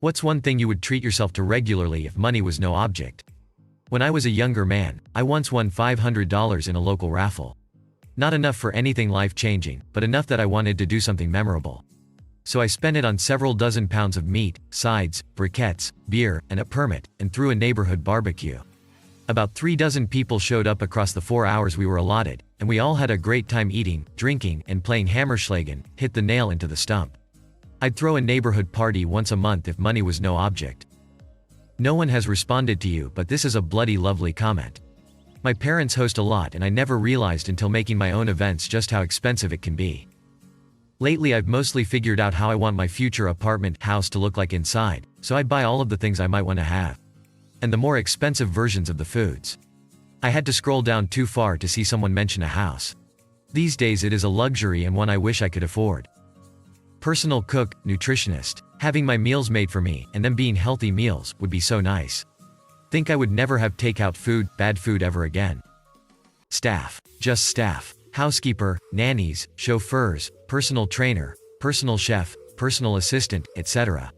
What's one thing you would treat yourself to regularly if money was no object? When I was a younger man, I once won $500 in a local raffle. Not enough for anything life-changing, but enough that I wanted to do something memorable. So I spent it on several dozen pounds of meat, sides, briquettes, beer, and a permit, and threw a neighborhood barbecue. About 3 dozen people showed up across the 4 hours we were allotted, and we all had a great time eating, drinking, and playing Hammerschlagen, hit the nail into the stump. I'd throw a neighborhood party once a month if money was no object. No one has responded to you, but this is a bloody lovely comment. My parents host a lot and I never realized until making my own events just how expensive it can be. Lately I've mostly figured out how I want my future apartment house to look like inside, so I'd buy all of the things I might want to have. And the more expensive versions of the foods. I had to scroll down too far to see someone mention a house. These days it is a luxury and one I wish I could afford. Personal cook, nutritionist, having my meals made for me, and them being healthy meals, would be so nice. Think I would never have takeout food, bad food ever again. Staff. Just staff. Housekeeper, nannies, chauffeurs, personal trainer, personal chef, personal assistant, etc.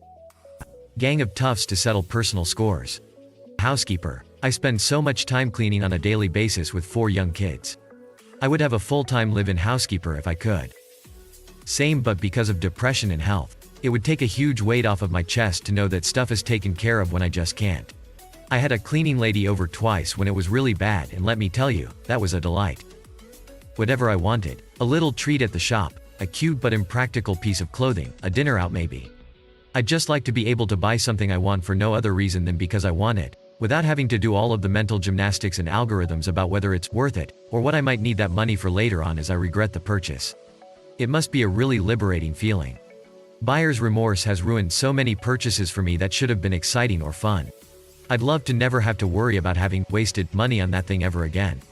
Gang of toughs to settle personal scores. Housekeeper. I spend so much time cleaning on a daily basis with 4 young kids. I would have a full-time live-in housekeeper if I could. Same, but because of depression and health. It would take a huge weight off of my chest to know that stuff is taken care of when I just can't. I had a cleaning lady over twice when it was really bad, and let me tell you, that was a delight. Whatever I wanted. A little treat at the shop, a cute but impractical piece of clothing, a dinner out maybe. I'd just like to be able to buy something I want for no other reason than because I want it, without having to do all of the mental gymnastics and algorithms about whether it's worth it, or what I might need that money for later on as I regret the purchase. It must be a really liberating feeling. Buyer's remorse has ruined so many purchases for me that should have been exciting or fun. I'd love to never have to worry about having wasted money on that thing ever again.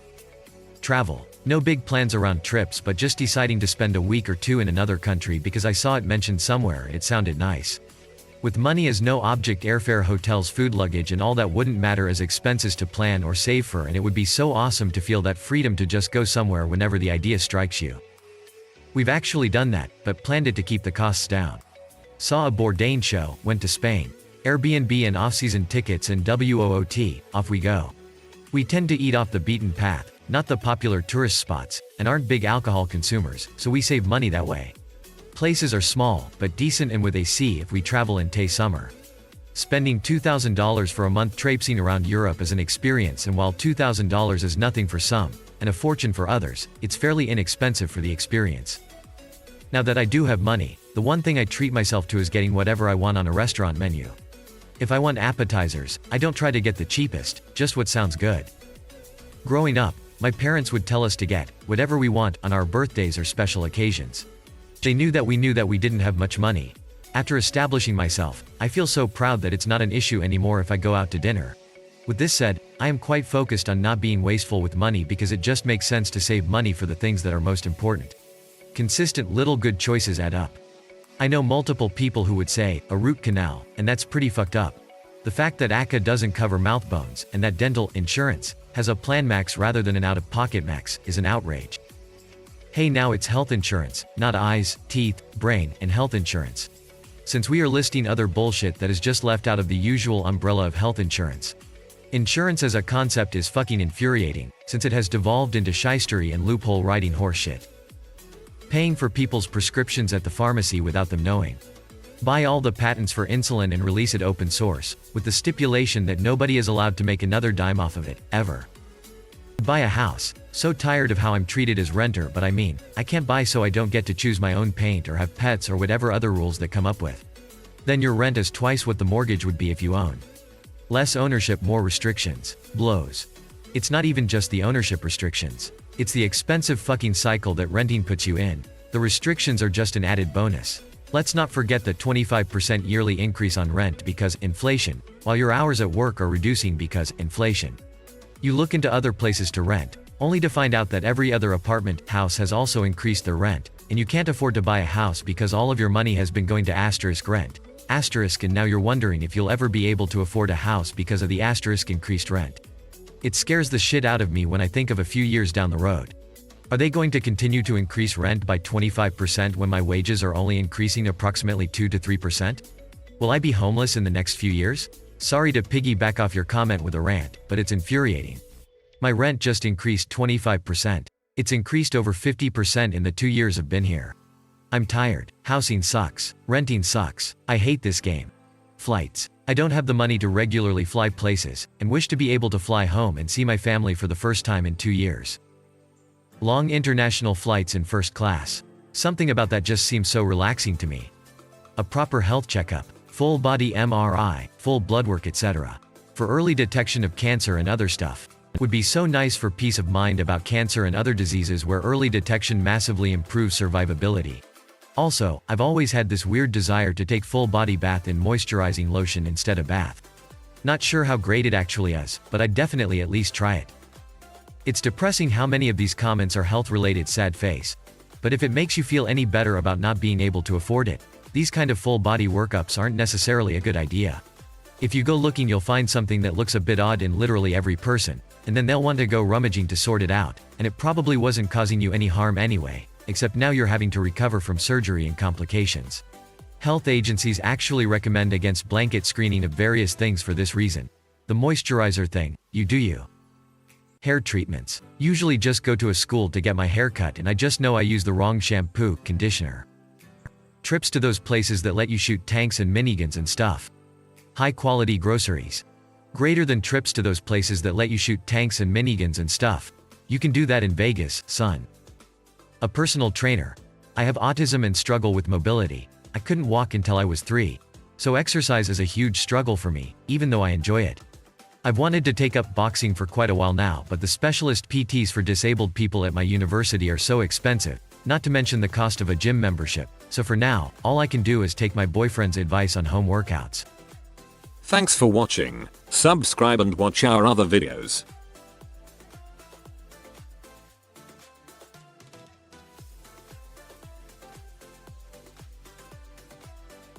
Travel. No big plans around trips, but just deciding to spend a week or 2 in another country because I saw it mentioned somewhere and it sounded nice. With money as no object, airfare, hotels, food, luggage, and all that wouldn't matter as expenses to plan or save for, and it would be so awesome to feel that freedom to just go somewhere whenever the idea strikes you. We've actually done that, but planned it to keep the costs down. Saw a Bourdain show, went to Spain. Airbnb and off-season tickets and WOOT, off we go. We tend to eat off the beaten path, not the popular tourist spots, and aren't big alcohol consumers, so we save money that way. Places are small, but decent and with AC if we travel in Tay summer. Spending $2,000 for a month traipsing around Europe is an experience, and while $2,000 is nothing for some, and a fortune for others, it's fairly inexpensive for the experience. Now that I do have money, the one thing I treat myself to is getting whatever I want on a restaurant menu. If I want appetizers, I don't try to get the cheapest, just what sounds good. Growing up, my parents would tell us to get whatever we want on our birthdays or special occasions. They knew that we didn't have much money. After establishing myself, I feel so proud that it's not an issue anymore if I go out to dinner. With this said, I am quite focused on not being wasteful with money because it just makes sense to save money for the things that are most important. Consistent little good choices add up. I know multiple people who would say, a root canal, and that's pretty fucked up. The fact that ACA doesn't cover mouth bones, and that dental insurance has a plan max rather than an out-of-pocket max, is an outrage. Hey, now it's health insurance, not eyes, teeth, brain, and health insurance. Since we are listing other bullshit that is just left out of the usual umbrella of health insurance. Insurance as a concept is fucking infuriating, since it has devolved into shystery and loophole writing horseshit. Paying for people's prescriptions at the pharmacy without them knowing. Buy all the patents for insulin and release it open source, with the stipulation that nobody is allowed to make another dime off of it, ever. Buy a house. So tired of how I'm treated as renter, but I mean, I can't buy so I don't get to choose my own paint or have pets or whatever other rules that come up with. Then your rent is twice what the mortgage would be if you own. Less ownership, more restrictions. Blows. It's not even just the ownership restrictions. It's the expensive fucking cycle that renting puts you in. The restrictions are just an added bonus. Let's not forget the 25% yearly increase on rent because inflation, while your hours at work are reducing because inflation. You look into other places to rent, only to find out that every other apartment house has also increased their rent, and you can't afford to buy a house because all of your money has been going to asterisk rent. Asterisk, and now you're wondering if you'll ever be able to afford a house because of the asterisk increased rent. It scares the shit out of me when I think of a few years down the road. Are they going to continue to increase rent by 25% when my wages are only increasing approximately 2 to 3%? Will I be homeless in the next few years? Sorry to piggyback off your comment with a rant, but it's infuriating. My rent just increased 25%. It's increased over 50% in the 2 years I've been here. I'm tired. Housing sucks. Renting sucks. I hate this game. Flights. I don't have the money to regularly fly places, and wish to be able to fly home and see my family for the first time in 2 years. Long international flights in first class. Something about that just seems so relaxing to me. A proper health checkup, full body MRI, full blood work, etc. For early detection of cancer and other stuff. Would be so nice for peace of mind about cancer and other diseases where early detection massively improves survivability. Also, I've always had this weird desire to take full body bath in moisturizing lotion instead of bath. Not sure how great it actually is, but I'd definitely at least try it. It's depressing how many of these comments are health-related, sad face. But if it makes you feel any better about not being able to afford it, these kind of full body workups aren't necessarily a good idea. If you go looking, you'll find something that looks a bit odd in literally every person, and then they'll want to go rummaging to sort it out, and it probably wasn't causing you any harm anyway. Except now you're having to recover from surgery and complications. Health agencies actually recommend against blanket screening of various things for this reason. The moisturizer thing, you do you. Hair treatments. Usually just go to a school to get my hair cut and I just know I use the wrong shampoo, conditioner. Trips to those places that let you shoot tanks and miniguns and stuff. High quality groceries. Greater than trips to those places that let you shoot tanks and miniguns and stuff. You can do that in Vegas, son. A personal trainer. I have autism and struggle with mobility. I couldn't walk until I was 3. So exercise is a huge struggle for me, even though I enjoy it. I've wanted to take up boxing for quite a while now, but the specialist PTs for disabled people at my university are so expensive, not to mention the cost of a gym membership. So for now, all I can do is take my boyfriend's advice on home workouts. Thanks for watching. Subscribe and watch our other videos.